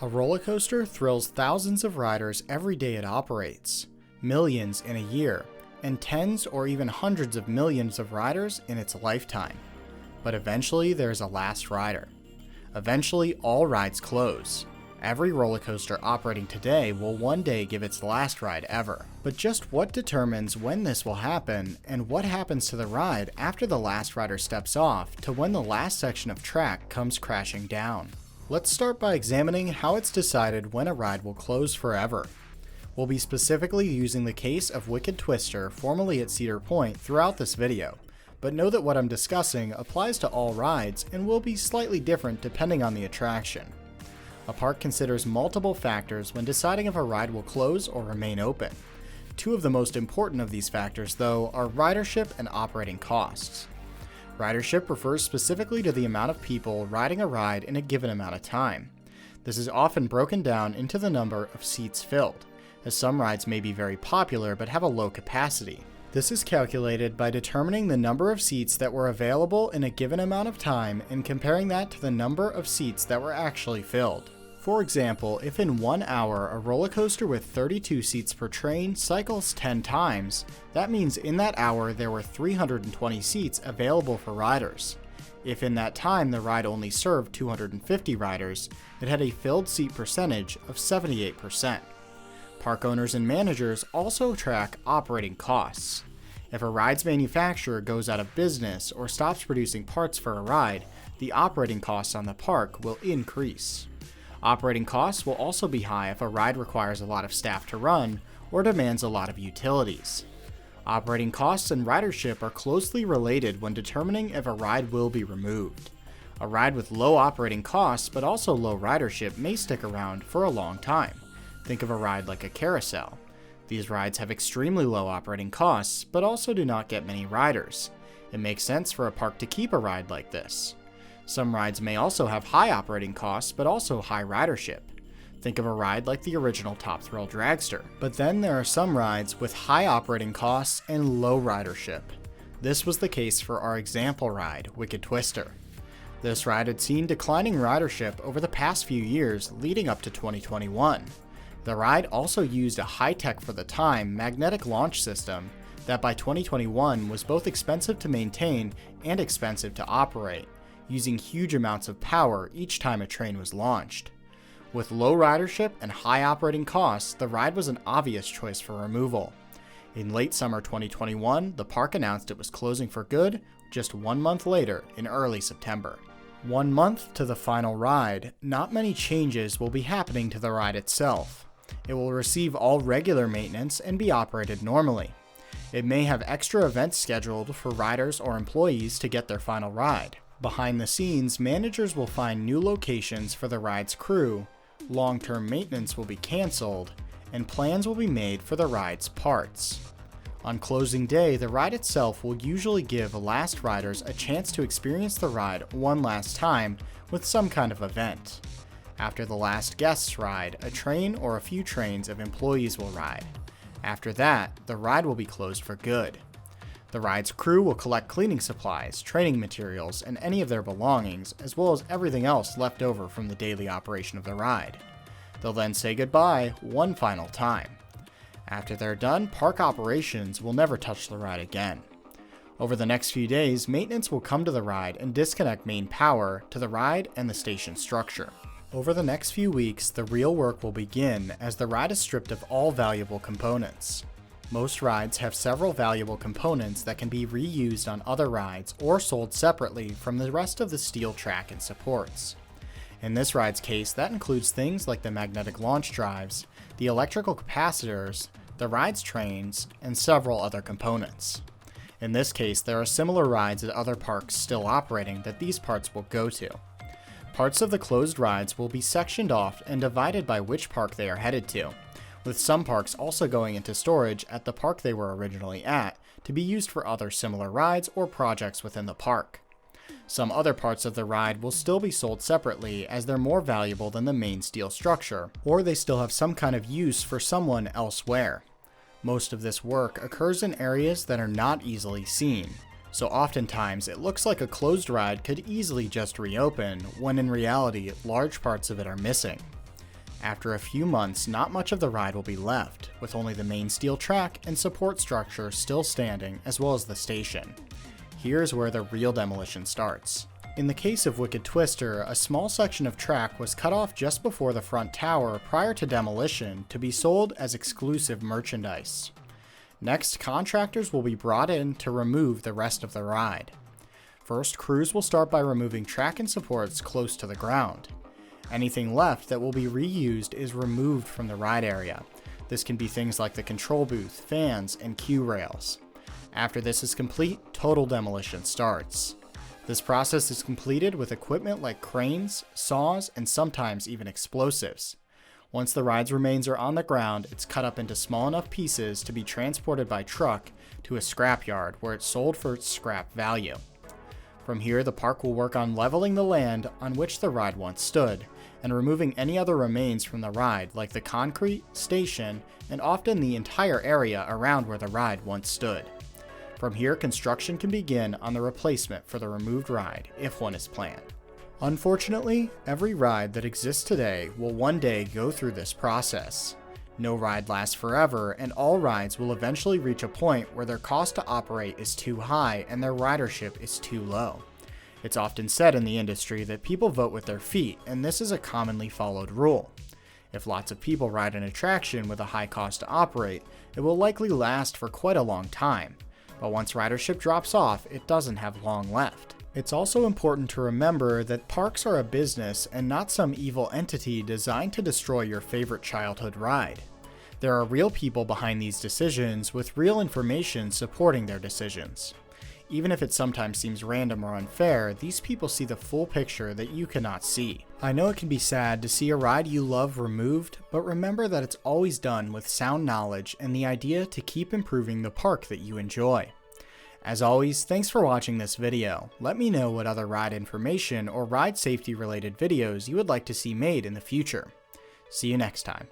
A roller coaster thrills thousands of riders every day it operates, millions in a year, and tens or even hundreds of millions of riders in its lifetime. But eventually there's a last rider. Eventually all rides close. Every roller coaster operating today will one day give its last ride ever. But just what determines when this will happen, and what happens to the ride after the last rider steps off to when the last section of track comes crashing down? Let's start by examining how it's decided when a ride will close forever. We'll be specifically using the case of Wicked Twister, formerly at Cedar Point, throughout this video, but know that what I'm discussing applies to all rides and will be slightly different depending on the attraction. A park considers multiple factors when deciding if a ride will close or remain open. Two of the most important of these factors, though, are ridership and operating costs. Ridership refers specifically to the amount of people riding a ride in a given amount of time. This is often broken down into the number of seats filled, as some rides may be very popular but have a low capacity. This is calculated by determining the number of seats that were available in a given amount of time and comparing that to the number of seats that were actually filled. For example, if in 1 hour a roller coaster with 32 seats per train cycles 10 times, that means in that hour there were 320 seats available for riders. If in that time the ride only served 250 riders, it had a filled seat percentage of 78%. Park owners and managers also track operating costs. If a ride's manufacturer goes out of business or stops producing parts for a ride, the operating costs on the park will increase. Operating costs will also be high if a ride requires a lot of staff to run or demands a lot of utilities. Operating costs and ridership are closely related when determining if a ride will be removed. A ride with low operating costs but also low ridership may stick around for a long time. Think of a ride like a carousel. These rides have extremely low operating costs but also do not get many riders. It makes sense for a park to keep a ride like this. Some rides may also have high operating costs but also high ridership. Think of a ride like the original Top Thrill Dragster. But then there are some rides with high operating costs and low ridership. This was the case for our example ride, Wicked Twister. This ride had seen declining ridership over the past few years leading up to 2021. The ride also used a high-tech for the time magnetic launch system that by 2021 was both expensive to maintain and expensive to operate, using huge amounts of power each time a train was launched. With low ridership and high operating costs, the ride was an obvious choice for removal. In late summer 2021, the park announced it was closing for good just 1 month later in early September. 1 month to the final ride, not many changes will be happening to the ride itself. It will receive all regular maintenance and be operated normally. It may have extra events scheduled for riders or employees to get their final ride. Behind the scenes, managers will find new locations for the ride's crew, long-term maintenance will be canceled, and plans will be made for the ride's parts. On closing day, the ride itself will usually give last riders a chance to experience the ride one last time with some kind of event. After the last guest's ride, a train or a few trains of employees will ride. After that, the ride will be closed for good. The ride's crew will collect cleaning supplies, training materials, and any of their belongings, as well as everything else left over from the daily operation of the ride. They'll then say goodbye one final time. After they're done, park operations will never touch the ride again. Over the next few days, maintenance will come to the ride and disconnect main power to the ride and the station structure. Over the next few weeks, the real work will begin as the ride is stripped of all valuable components. Most rides have several valuable components that can be reused on other rides or sold separately from the rest of the steel track and supports. In this ride's case, that includes things like the magnetic launch drives, the electrical capacitors, the ride's trains, and several other components. In this case, there are similar rides at other parks still operating that these parts will go to. Parts of the closed rides will be sectioned off and divided by which park they are headed to, with some parks also going into storage at the park they were originally at to be used for other similar rides or projects within the park. Some other parts of the ride will still be sold separately as they're more valuable than the main steel structure, or they still have some kind of use for someone elsewhere. Most of this work occurs in areas that are not easily seen, so oftentimes it looks like a closed ride could easily just reopen, when in reality large parts of it are missing. After a few months, not much of the ride will be left, with only the main steel track and support structure still standing, as well as the station. Here's where the real demolition starts. In the case of Wicked Twister, a small section of track was cut off just before the front tower prior to demolition to be sold as exclusive merchandise. Next, contractors will be brought in to remove the rest of the ride. First, crews will start by removing track and supports close to the ground. Anything left that will be reused is removed from the ride area. This can be things like the control booth, fans, and queue rails. After this is complete, total demolition starts. This process is completed with equipment like cranes, saws, and sometimes even explosives. Once the ride's remains are on the ground, it's cut up into small enough pieces to be transported by truck to a scrapyard where it's sold for its scrap value. From here, the park will work on leveling the land on which the ride once stood, and removing any other remains from the ride like the concrete, station, and often the entire area around where the ride once stood. From here, construction can begin on the replacement for the removed ride, if one is planned. Unfortunately, every ride that exists today will one day go through this process. No ride lasts forever, and all rides will eventually reach a point where their cost to operate is too high and their ridership is too low. It's often said in the industry that people vote with their feet, and this is a commonly followed rule. If lots of people ride an attraction with a high cost to operate, it will likely last for quite a long time. But once ridership drops off, it doesn't have long left. It's also important to remember that parks are a business and not some evil entity designed to destroy your favorite childhood ride. There are real people behind these decisions with real information supporting their decisions. Even if it sometimes seems random or unfair, these people see the full picture that you cannot see. I know it can be sad to see a ride you love removed, but remember that it's always done with sound knowledge and the idea to keep improving the park that you enjoy. As always, thanks for watching this video. Let me know what other ride information or ride safety related videos you would like to see made in the future. See you next time.